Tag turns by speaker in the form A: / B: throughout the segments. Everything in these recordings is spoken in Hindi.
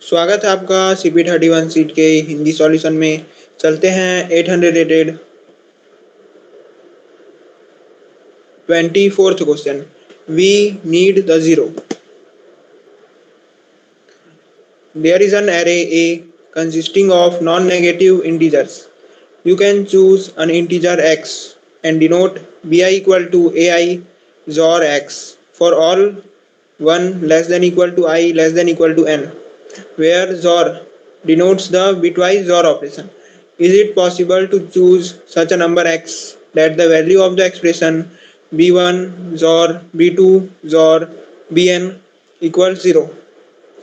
A: स्वागत है आपका CP31 सीट के हिंदी सॉल्यूशन में। चलते हैं 800 rated 24th question. We need the zero. There is an array A consisting of non-negative integers. You can choose an integer x and denote bi equal to ai XOR x for all 1 less than equal to I less than equal to n, where XOR denotes the bitwise XOR operation. Is it possible to choose such a number x that the value of the expression b1 XOR b2 XOR bn equals 0?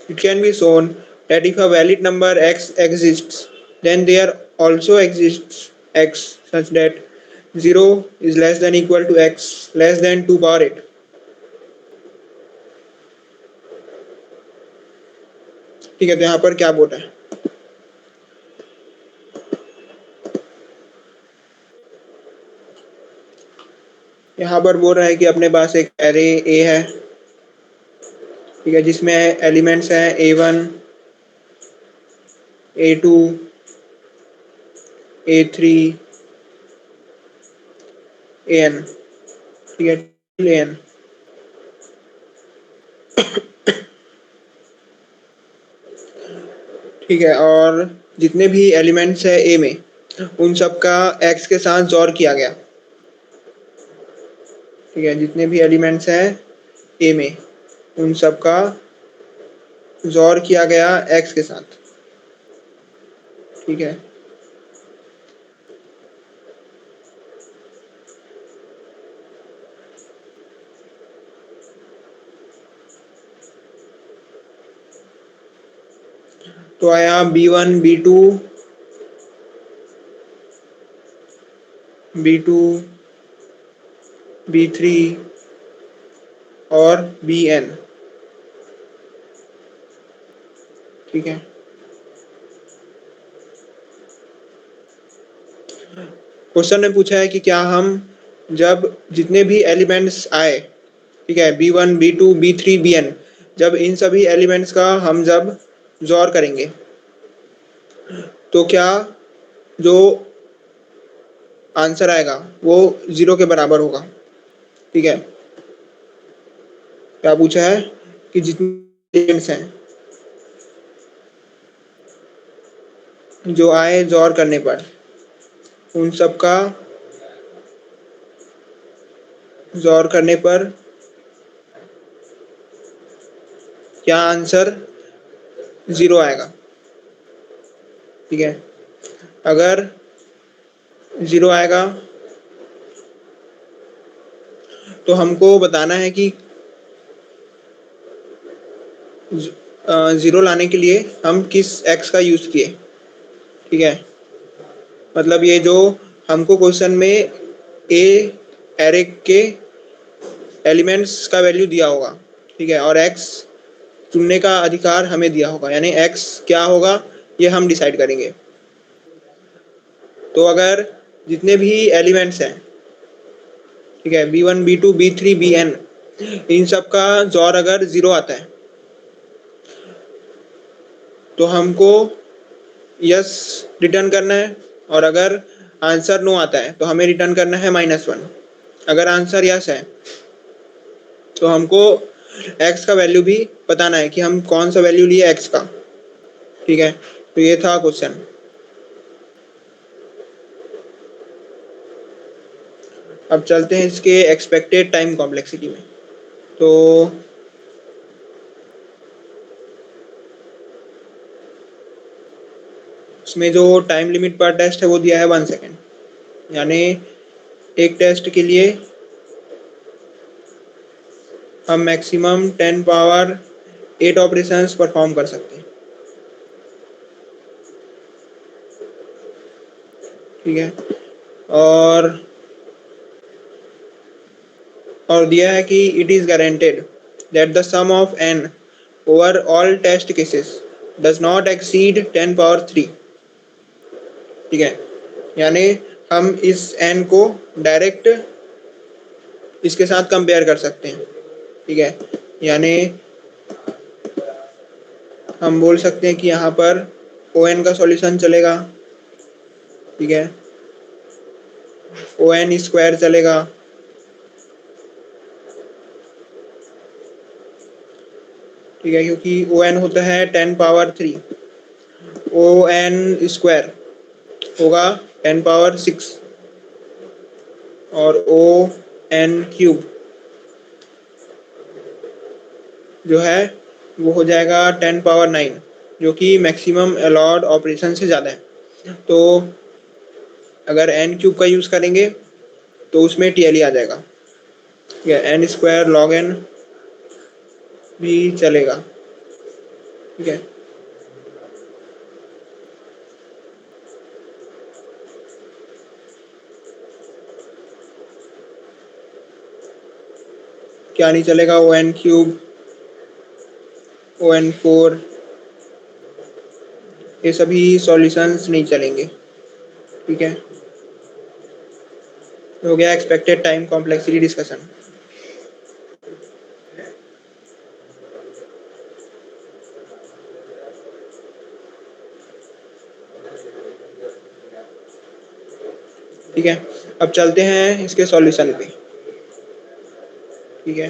A: It can be shown that if a valid number x exists, then there also exists x such that 0 is less than equal to x less than 2 power 8. ठीक है, तो यहाँ पर क्या बोल रहा है? यहाँ पर बोल रहा है कि अपने पास एक एरे ए है, ठीक है, जिसमें एलिमेंट्स हैं a1 a2 a3 an, ठीक है, an। ठीक है, और जितने भी एलिमेंट्स है ए में उन सब का एक्स के साथ जोड़ किया गया। ठीक है, जितने भी एलिमेंट्स हैं ए में उन सब का जोड़ किया गया एक्स के साथ। ठीक है, तो आया b1 b2 b2 b3 और bn। ठीक है, क्वेश्चन ने पूछा है कि क्या हम जब जितने भी एलिमेंट्स आए, ठीक है, b1 b2 b3 bn, जब इन सभी एलिमेंट्स का हम जब जोड़ करेंगे तो क्या जो आंसर आएगा वो 0 के बराबर होगा। ठीक है, क्या पूछा है कि जितने एलिमेंट्स हैं जो आए जोड़ करने पर उन सब का जोड़ करने पर क्या आंसर 0 आएगा। ठीक है, अगर 0 आएगा तो हमको बताना है कि 0 लाने के लिए हम किस x का यूज किए। ठीक है, मतलब ये जो हमको क्वेश्चन में ए एरे के एलिमेंट्स का वैल्यू दिया होगा, ठीक है, और x चुनने का अधिकार हमें दिया होगा, यानी x क्या होगा ये हम डिसाइड करेंगे। तो अगर जितने भी एलिमेंट्स हैं, ठीक है, b1 b2 b3 bn, इन सब का जोड़ अगर 0 आता है तो हमको यस रिटर्न करना है, और अगर आंसर नो आता है तो हमें रिटर्न करना है -1। अगर आंसर यस है तो हमको x का वैल्यू भी बताना है कि हम कौन सा वैल्यू लिए x का। ठीक है, तो ये था क्वेश्चन। अब चलते हैं इसके एक्सपेक्टेड टाइम कॉम्प्लेक्सिटी में। तो इसमें जो टाइम लिमिट पर टेस्ट है वो दिया है 1 सेकेंड, यानी एक टेस्ट के लिए हम मैक्सिमम 10 पावर 8 ऑपरेशंस परफॉर्म कर सकते हैं। ठीक है, और दिया है कि it is guaranteed that the sum of n over all test cases does not exceed 10 power 3। ठीक है, यानी हम इस n को डायरेक्ट इसके साथ कंपेयर कर सकते हैं। ठीक है, यानी हम बोल सकते हैं कि यहाँ पर ओ एन का सॉल्यूशन चलेगा, ठीक है, ओ एन स्क्वायर चलेगा, ठीक है, क्योंकि ओ एन होता है 10 पावर 3, ओ एन स्क्वायर होगा 10 पावर 6 और ओ एन क्यूब जो है वो हो जाएगा 10 पावर 9, जो कि मैक्सिमम अलाउड ऑपरेशन से ज़्यादा है। तो अगर एन क्यूब का यूज़ करेंगे तो उसमें टीएलई आ जाएगा, ठीक है, एन स्क्वायर लॉग एन भी चलेगा, ठीक है। क्या नहीं चलेगा? O N cube, O N 4, ये सभी सॉल्यूशंस नहीं चलेंगे, ठीक है। हो गया एक्सपेक्टेड टाइम कॉम्प्लेक्सिटी डिस्कशन। ठीक है, अब चलते हैं इसके सॉल्यूशन पे, ठीक है।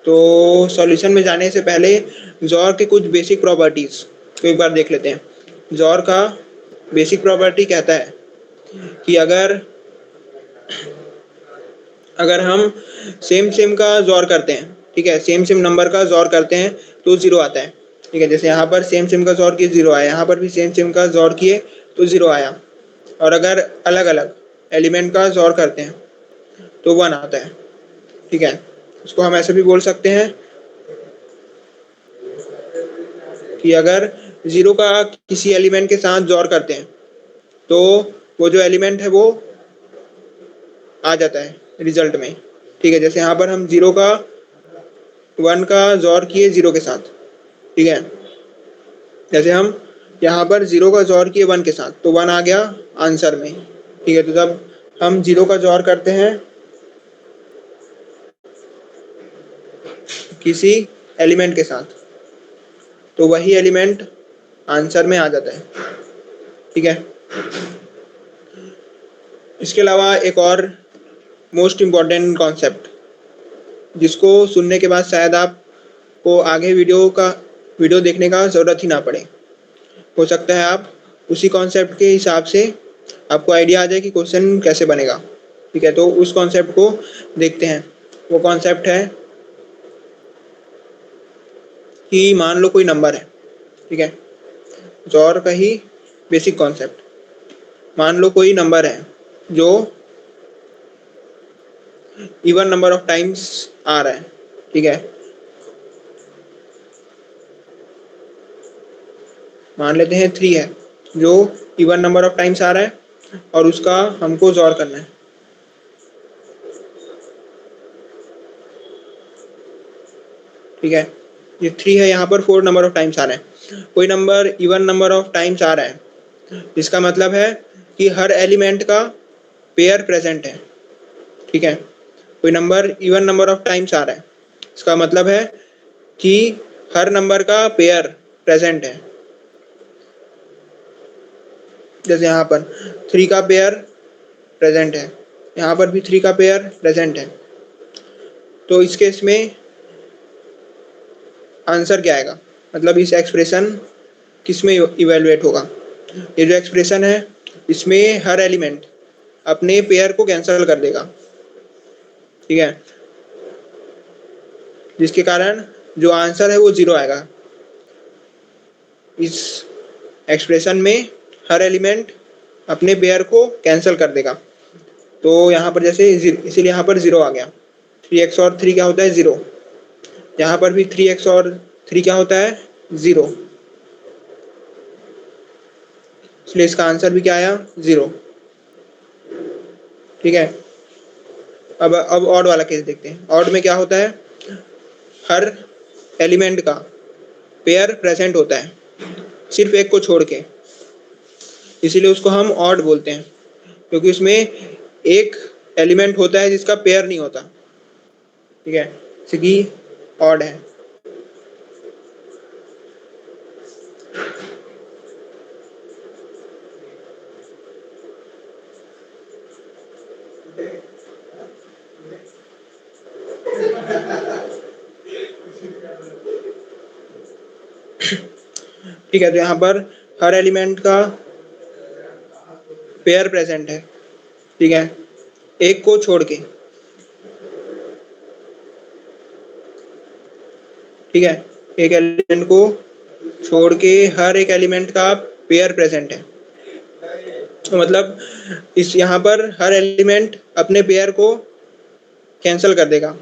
A: तो सॉल्यूशन में जाने से पहले जॉर के कुछ बेसिक प्रॉपर्टीज को एक बार देख लेते हैं। जॉर का बेसिक प्रॉपर्टी कहता है कि अगर अगर हम सेम सेम का जॉर करते हैं, ठीक है, सेम सेम नंबर का जॉर करते हैं तो जीरो आता है, ठीक है। जैसे यहाँ पर सेम सेम का जॉर किए जीरो आया, यहाँ पर भी सेम सेम का जॉर किए तो जीरो आया। और अगर अलग अलग एलिमेंट का जॉर करते हैं तो वन आता है, ठीक है। उसको हम ऐसे भी बोल सकते हैं कि अगर जीरो का किसी एलिमेंट के साथ जॉर करते हैं तो वो जो एलिमेंट है वो आ जाता है रिजल्ट में, ठीक है। जैसे यहाँ पर हम जीरो का वन का जॉर किए जीरो के साथ, ठीक है। जैसे हम यहाँ पर जीरो का जॉर किए वन के साथ तो वन आ गया आंसर में, ठीक है। तो जब हम जीरो का जॉर करते हैं किसी एलिमेंट के साथ तो वही एलिमेंट आंसर में आ जाता है, ठीक है। इसके अलावा एक और मोस्ट इम्पॉर्टेंट कॉन्सेप्ट जिसको सुनने के बाद शायद आपको आगे वीडियो देखने का ज़रूरत ही ना पड़े, हो सकता है आप उसी कॉन्सेप्ट के हिसाब से आपको आइडिया आ जाए कि क्वेश्चन कैसे बनेगा, ठीक है। तो उस कॉन्सेप्ट को देखते हैं। वो कॉन्सेप्ट है कि मान लो कोई नंबर है, ठीक है, जॉर का ही बेसिक कॉन्सेप्ट। मान लो कोई नंबर है जो इवन नंबर ऑफ टाइम्स आ रहा है, ठीक है। मान लेते हैं 3 है जो इवन नंबर ऑफ टाइम्स आ रहा है और उसका हमको जॉर करना है, ठीक है। ये 3 है, यहाँ पर 4 नंबर ऑफ टाइम्स आ रहे हैं। कोई number even number of times आ रहा है, इसका मतलब है कि हर एलिमेंट का पेयर प्रेजेंट है, ठीक है। कोई number even number of times आ रहा है, इसका मतलब है कि हर नंबर का पेयर प्रेजेंट है। जैसे यहाँ पर 3 का पेयर प्रेजेंट है, यहाँ पर भी 3 का पेयर प्रेजेंट है। तो इस केस में आंसर क्या आएगा, मतलब इस एक्सप्रेशन किस में इवेलुएट होगा? ये जो एक्सप्रेशन है इसमें हर एलिमेंट अपने पेयर को कैंसिल कर देगा, ठीक है, जिसके कारण जो आंसर है वो जीरो आएगा। इस एक्सप्रेशन में हर एलिमेंट अपने पेयर को कैंसिल कर देगा। तो यहाँ पर जैसे इसीलिए यहाँ पर जीरो आ गया। 3x और 3 क्या होता है? जीरो। यहाँ पर भी 3x और 3 क्या होता है? जीरो। इसलिए इसका आंसर भी क्या आया? जीरो, ठीक है। अब ऑड वाला केस देखते हैं। ऑड में क्या होता है? हर एलिमेंट का पेयर प्रेजेंट होता है सिर्फ एक को छोड़ के, इसीलिए उसको हम ऑड बोलते हैं, क्योंकि उसमें एक एलिमेंट होता है जिसका पेयर नहीं होता, ठीक है, जैसे कि ऑड है। ठीक है, तो यहाँ पर हर एलिमेंट का पेयर प्रेजेंट है, ठीक है, एक को छोड़ के, ठीक है, एक एलिमेंट को छोड़ के हर एक एलिमेंट का पेयर प्रेजेंट है। तो मतलब इस यहाँ पर हर एलिमेंट अपने पेयर को कैंसिल कर देगा,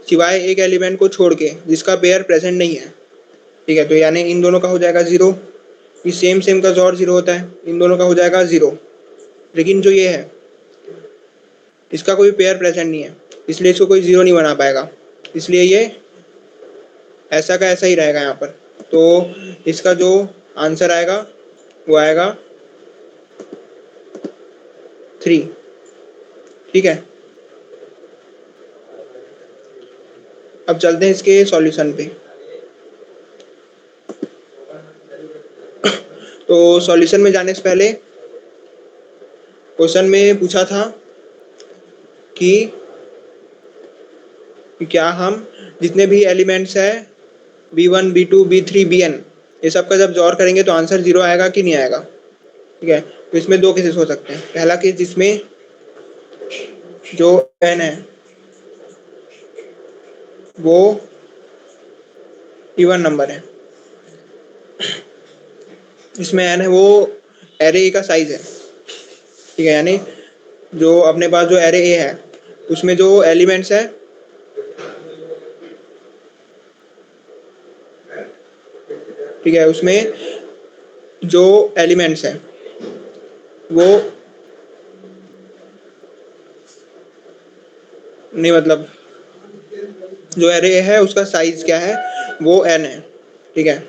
A: सिवाय एक एलिमेंट को छोड़ के जिसका पेयर प्रेजेंट नहीं है। ठीक है, तो यानी इन दोनों का हो जाएगा जीरो, ये सेम सेम का जॉर जीरो होता है, इन दोनों का हो जाएगा जीरो। लेकिन जो ये है इसका कोई पेयर प्रेजेंट नहीं है, इसलिए इसको कोई जीरो नहीं बना पाएगा, इसलिए ये ऐसा का ऐसा ही रहेगा यहाँ पर। तो इसका जो आंसर आएगा वो आएगा 3। ठीक है, अब चलते हैं इसके सॉल्यूशन पे। तो सॉल्यूशन में जाने से पहले क्वेश्चन में पूछा था कि क्या हम जितने भी एलिमेंट्स है b1 b2 b3 bn, ये सब का जब जोड़ करेंगे तो आंसर जीरो आएगा कि नहीं आएगा। ठीक है, तो इसमें दो केसेस हो सकते हैं। पहला केस जिसमें जो n है वो इवन नंबर है, इसमें n है वो एरे का साइज है। ठीक है, यानी जो अपने पास जो एरे ए है उसमें जो एलिमेंट्स है ठीक है, उसमें जो एलिमेंट्स हैं वो नहीं, मतलब जो एरे है उसका साइज क्या है, वो n है। ठीक है,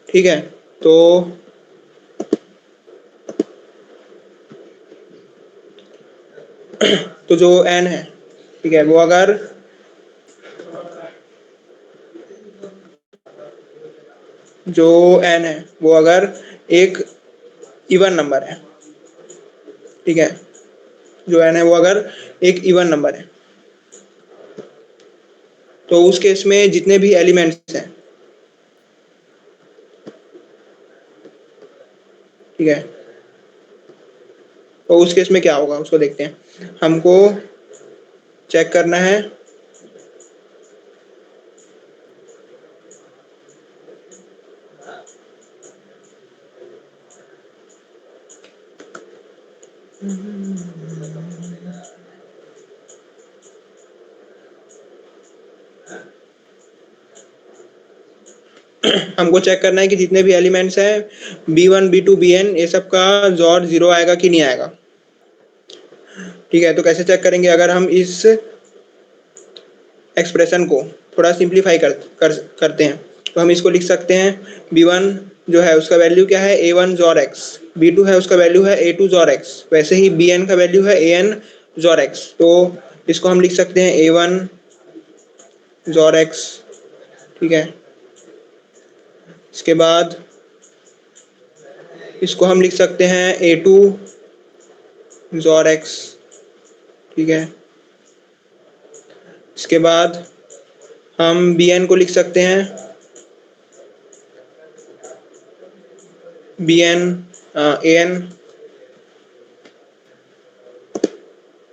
A: ठीक है, तो जो n है, ठीक है, वो अगर जो n है वो अगर एक इवन नंबर है, ठीक है, जो n है वो अगर एक इवन नंबर है, तो उस केस में जितने भी एलिमेंट्स हैं, ठीक है, तो उस केस में क्या होगा उसको देखते हैं। हमको चेक करना है हमको चेक करना है कि जितने भी एलिमेंट्स हैं b1 b2 bn, ये सब का जोड़ जीरो आएगा कि नहीं आएगा। ठीक है, तो कैसे चेक करेंगे, अगर हम इस एक्सप्रेशन को थोड़ा सिंप्लीफाई करते हैं तो हम इसको लिख सकते हैं b1 जो है उसका वैल्यू क्या है a1 जोर x, b2 है उसका वैल्यू है a2 जोर x, वैसे ही bn का वैल्यू है an जोर x। तो इसको हम लिख सकते हैं a1 जोर x। ठीक है, इसके बाद इसको हम लिख सकते हैं a2 जोर x। ठीक है, इसके बाद हम bn को लिख सकते हैं bn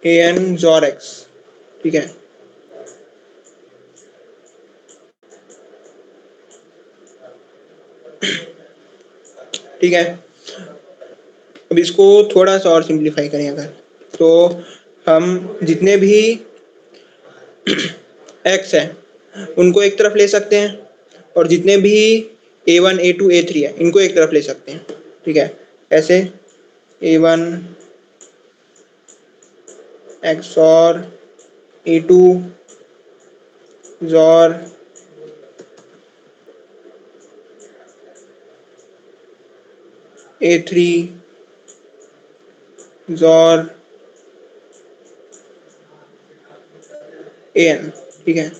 A: an जोर x। ठीक है, ठीक है, अब इसको थोड़ा सा और सिंप्लीफाई करें अगर, तो हम जितने भी x है उनको एक तरफ ले सकते हैं, और जितने भी a1 a2 a3 है इनको एक तरफ ले सकते हैं। ठीक है, ऐसे a1 XOR a2 XOR a3 XOR an। ठीक है,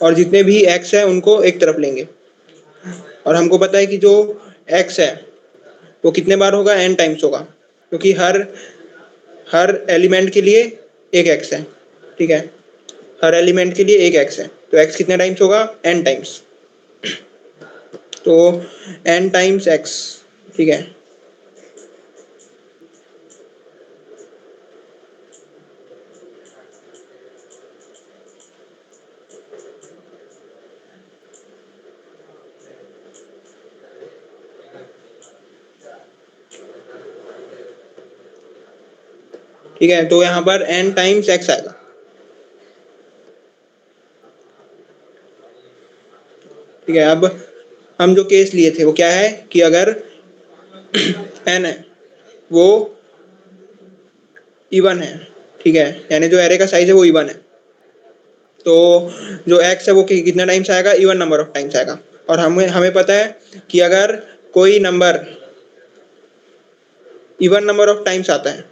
A: और जितने भी x है उनको एक तरफ लेंगे, और हमको पता है कि जो x है वो कितने बार होगा, n टाइम्स होगा, क्योंकि हर एलिमेंट के लिए एक x है। ठीक है, हर एलिमेंट के लिए एक x है, तो x कितने टाइम्स होगा, n टाइम्स, तो n टाइम्स x। ठीक है, ठीक है, तो यहाँ पर n टाइम्स x आएगा। ठीक है, अब हम जो केस लिए थे वो क्या है कि अगर n है वो इवन है। ठीक है, यानी जो एरे का साइज है वो इवन है, तो जो x है वो कितना टाइम्स आएगा, इवन नंबर ऑफ टाइम्स आएगा। और हमें हमें पता है कि अगर कोई number even number of times आता है,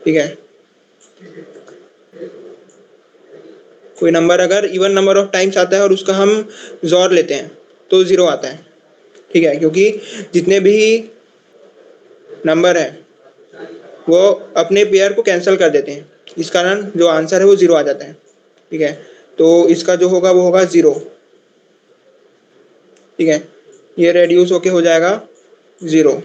A: ठीक है, कोई नंबर अगर इवन नंबर ऑफ टाइम्स आता है और उसका हम जोर लेते हैं तो 0 आता है। ठीक है, क्योंकि जितने भी नंबर है वो अपने पेयर को कैंसिल कर देते हैं, इस कारण जो आंसर है वो 0 आ जाता है। ठीक है, तो इसका जो होगा वो होगा 0। ठीक है, ये रेड्यूस होके हो जाएगा 0।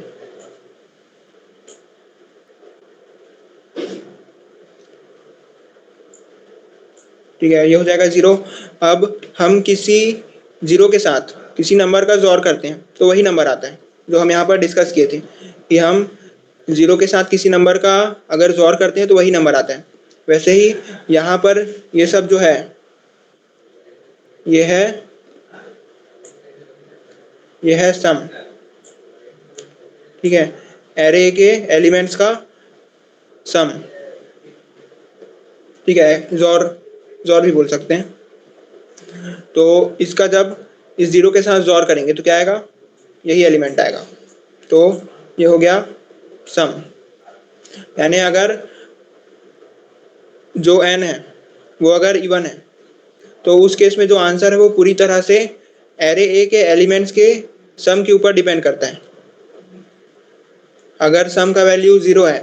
A: ठीक है, ये हो जाएगा 0। अब हम किसी 0 के साथ किसी नंबर का जोर करते हैं तो वही नंबर आता है, जो हम यहाँ पर डिस्कस किए थे कि हम 0 के साथ किसी नंबर का अगर जोर करते हैं तो वही नंबर आता है। वैसे ही यहाँ पर ये सब जो है ये है ये है सम। ठीक है, एरे के एलिमेंट्स का सम। ठीक है, जोर जोर भी बोल सकते हैं। तो इसका जब इस 0 के साथ जोर करेंगे तो क्या आएगा, यही एलिमेंट आएगा, तो ये हो गया सम। यानी अगर जो n है वो अगर इवन है तो उस केस में जो आंसर है वो पूरी तरह से एरे ए के एलिमेंट्स के सम के ऊपर डिपेंड करता है। अगर सम का वैल्यू 0 है,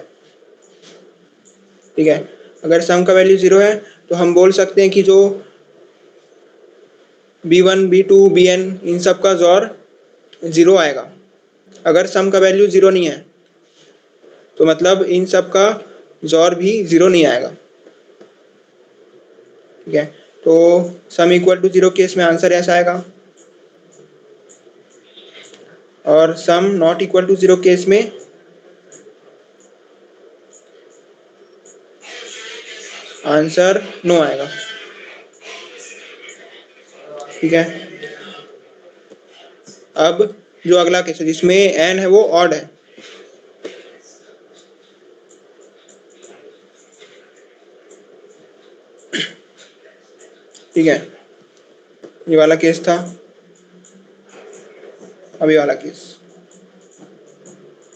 A: ठीक है, अगर सम का वैल्यू 0 है तो हम बोल सकते हैं कि जो b1 b2 bn इन सब का जोर 0 आएगा। अगर सम का वैल्यू 0 नहीं है तो मतलब इन सब का जोर भी 0 नहीं आएगा। ठीक है, तो सम इक्वल टू 0 केस में आंसर ऐसा आएगा, और sum not equal to 0 case में आंसर नो आएगा। ठीक है, अब जो अगला केस है जिसमें n है वो ऑड है। ठीक है, ये वाला केस था, अभी वाला केस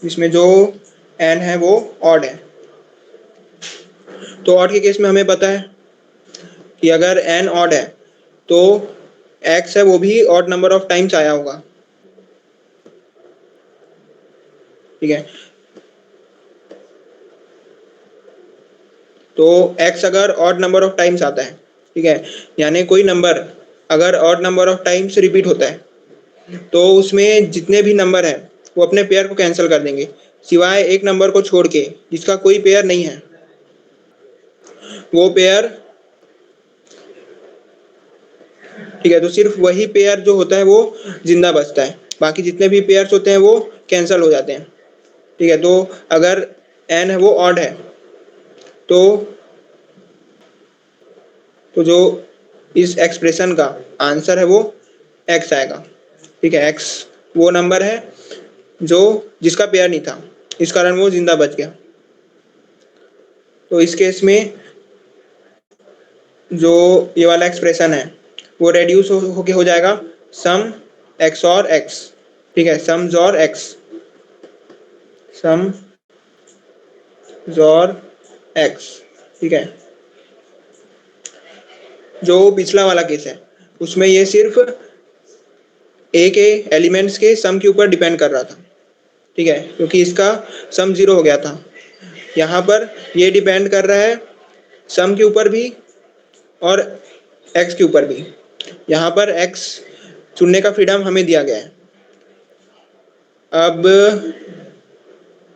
A: जिसमें जो n है वो ऑड है। तो ऑड के केस में हमें पता है कि अगर n ऑड है तो x है वो भी ऑड नंबर ऑफ टाइम्स आया होगा। ठीक है, तो x अगर ऑड नंबर ऑफ टाइम्स आता है, ठीक है, यानी कोई नंबर अगर odd number of times repeat होता है तो उसमें जितने भी नंबर हैं वो अपने पेयर को कैंसिल कर देंगे, सिवाय एक नंबर को छोड़ के जिसका कोई पेयर नहीं है। वो पेयर, ठीक है, तो सिर्फ वही पेयर जो होता है वो जिंदा बचता है, बाकी जितने भी पेयर्स होते हैं वो कैंसिल हो जाते हैं। ठीक है, तो अगर n है वो ऑड है तो जो इस एक्सप्रेशन का आंसर है वो x आएगा। ठीक है, x वो नंबर है जो जिसका पेयर नहीं था, इस कारण वो जिंदा बच गया। तो इस केस में जो ये वाला एक्सप्रेशन है वो रेड्यूस होके हो जाएगा सम x और x। ठीक है, सम्स और x, सम और x। ठीक है, जो पिछला वाला केस है उसमें ये सिर्फ a के एलिमेंट्स के सम के ऊपर डिपेंड कर रहा था। ठीक है, क्योंकि इसका सम 0 हो गया था। यहाँ पर ये डिपेंड कर रहा है सम के ऊपर भी और x के ऊपर भी। यहाँ पर x चुनने का फ्रीडम हमें दिया गया है। अब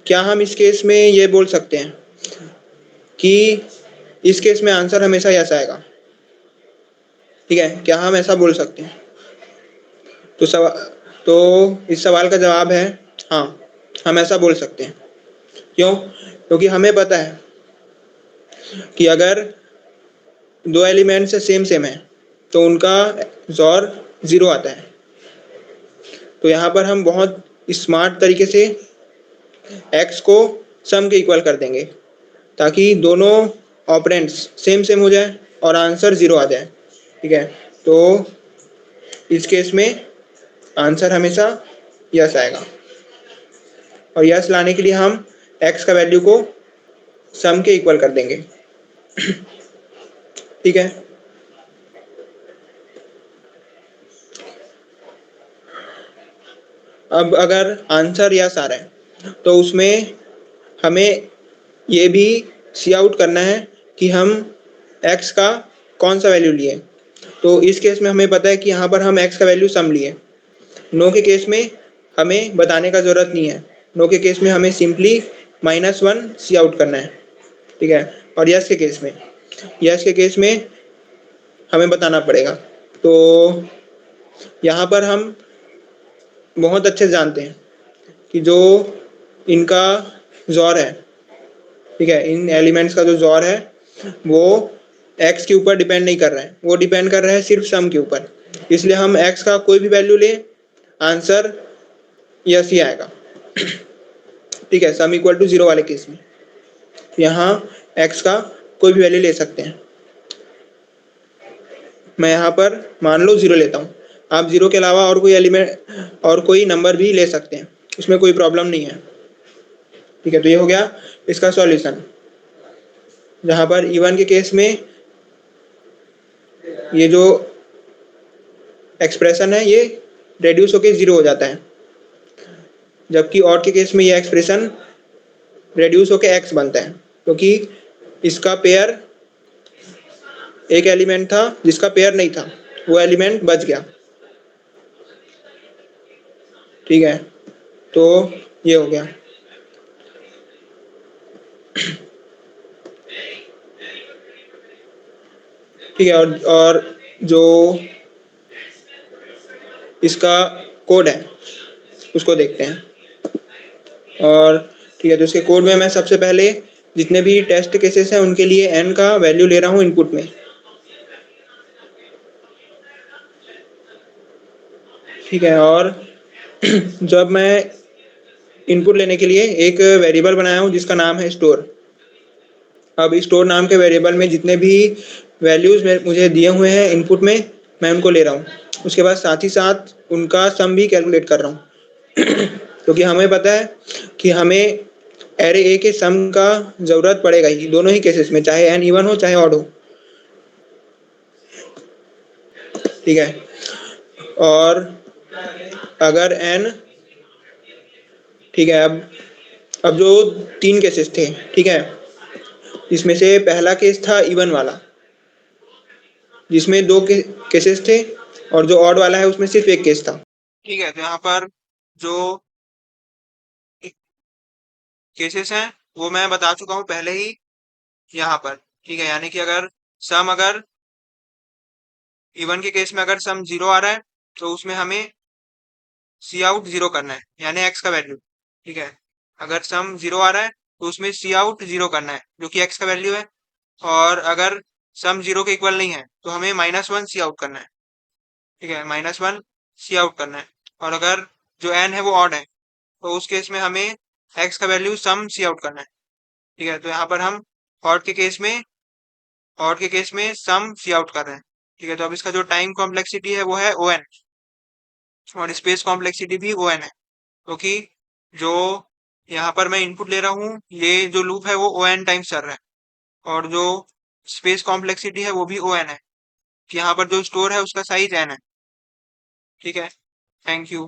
A: क्या हम इस केस में ये बोल सकते हैं कि इस केस में आंसर हमेशा यस आएगा? ठीक है, क्या हम ऐसा बोल सकते हैं? तो इस सवाल का जवाब है हाँ, हम ऐसा बोल सकते हैं। क्यों? क्योंकि हमें पता है कि अगर दो एलिमेंट्स सेम सेम है तो उनका जोर 0 आता है। तो यहाँ पर हम बहुत स्मार्ट तरीके से x को सम के इक्वल कर देंगे ताकि दोनों ऑपरेंड्स सेम सेम हो जाए और आंसर 0 आ जाए। ठीक है, तो इस केस में आंसर हमेशा यस आएगा और यस लाने के लिए हम x का वैल्यू को सम के इक्वल कर देंगे। ठीक है, अब अगर आंसर यस आ रहा है तो उसमें हमें ये भी सी आउट करना है कि हम x का कौन सा वैल्यू लिए। तो इस केस में हमें पता है कि यहाँ पर हम x का वैल्यू सम लिए। नो के केस में हमें बताने का जरूरत नहीं है। नो के केस में हमें सिंपली -1 सी आउट करना है। ठीक है, और यस के केस में हमें बताना पड़ेगा। तो यहाँ पर हम बहुत अच्छे से जानते हैं कि जो इनका जोर है, ठीक है, इन एलिमेंट्स का जो जोर है वो x के ऊपर डिपेंड नहीं कर रहा है, वो डिपेंड कर रहा है सिर्फ सम के ऊपर। इसलिए हम x का कोई भी वैल्यू ले आंसर यस ही आएगा। ठीक है, सम इक्वल टू 0 वाले केस में यहाँ x का कोई भी वैल्यू ले सकते हैं। मैं यहाँ पर मान लो 0 लेता हूँ, आप 0 के अलावा और कोई एलिमेंट और कोई नंबर भी ले सकते हैं, उसमें कोई प्रॉब्लम नहीं है। ठीक है, तो ये हो गया इसका सॉल्यूशन। जहाँ पर इवन के केस में ये जो एक्सप्रेशन है ये रेड्यूस होके 0 हो जाता है, जबकि ऑड के केस में ये एक्सप्रेशन रेड्यूस होके x बनता है क्योंकि इसका पेयर एक एलिमेंट था जिसका पेयर नहीं था, वो एलिमेंट बच गया। ठीक है, तो ये हो गया। ठीक है, और जो इसका कोड है उसको देखते हैं। और ठीक है, तो इसके कोड में मैं सबसे पहले जितने भी टेस्ट केसेस हैं उनके लिए n का वैल्यू ले रहा हूँ इनपुट में। ठीक है, और जब मैं इनपुट लेने के लिए एक वेरिएबल बनाया हूँ जिसका नाम है स्टोर। अब स्टोर नाम के वेरिएबल में जितने भी वैल्यूज मुझे दिए हुए हैं इनपुट में मैं उनको ले रहा हूँ। उसके बाद साथ ही साथ उनका सम भी कैलकुलेट कर रहा हूँ क्योंकि हमें पता है कि हमें एरे ए के सम का जरूरत पड़ेगा ही दोनों ही केसेस में, चाहे n इवन हो चाहे ऑड हो। ठीक है, और अगर n, ठीक है, अब जो 3 केसेस थे, ठीक है, इसमें से पहला केस था इवन वाला जिसमें 2 केसेस थे और जो ऑड वाला है उसमें सिर्फ एक केस था। ठीक है, तो यहाँ पर जो केसेस हैं वो मैं बता चुका हूँ पहले ही यहाँ पर। ठीक है, यानी कि अगर इवन के केस में अगर सम 0 आ रहा है तो उसमें हमें सी आउट 0 करना है, यानी x का वैल्यू। ठीक है, अगर सम 0 आ रहा है तो उसमें सी आउट 0 करना है, जो कि एक्स का वैल्यू है। और अगर सम 0 के इक्वल नहीं है तो हमें -1 सी आउट करना है। ठीक है, -1 सी आउट करना है। और अगर जो एन है वो ऑड है तो उस केस में हमें एक्स का वैल्यू सम सी आउट करना है। ठीक है, तो यहाँ पर हम ऑड के केस में सम सी आउट कर रहे हैं। ठीक है, तो अब इसका जो टाइम कॉम्प्लेक्सिटी है वो है ओ एन, और स्पेस कॉम्प्लेक्सिटी भी ओ एन है, क्योंकि जो यहाँ पर मैं इनपुट ले रहा हूँ, ये जो लूप है वो ओ एन टाइम्स चल रहा है, और जो स्पेस कॉम्प्लेक्सिटी है वो भी ओ एन है। यहाँ पर जो स्टोर है उसका साइज एन है। ठीक है, थैंक यू।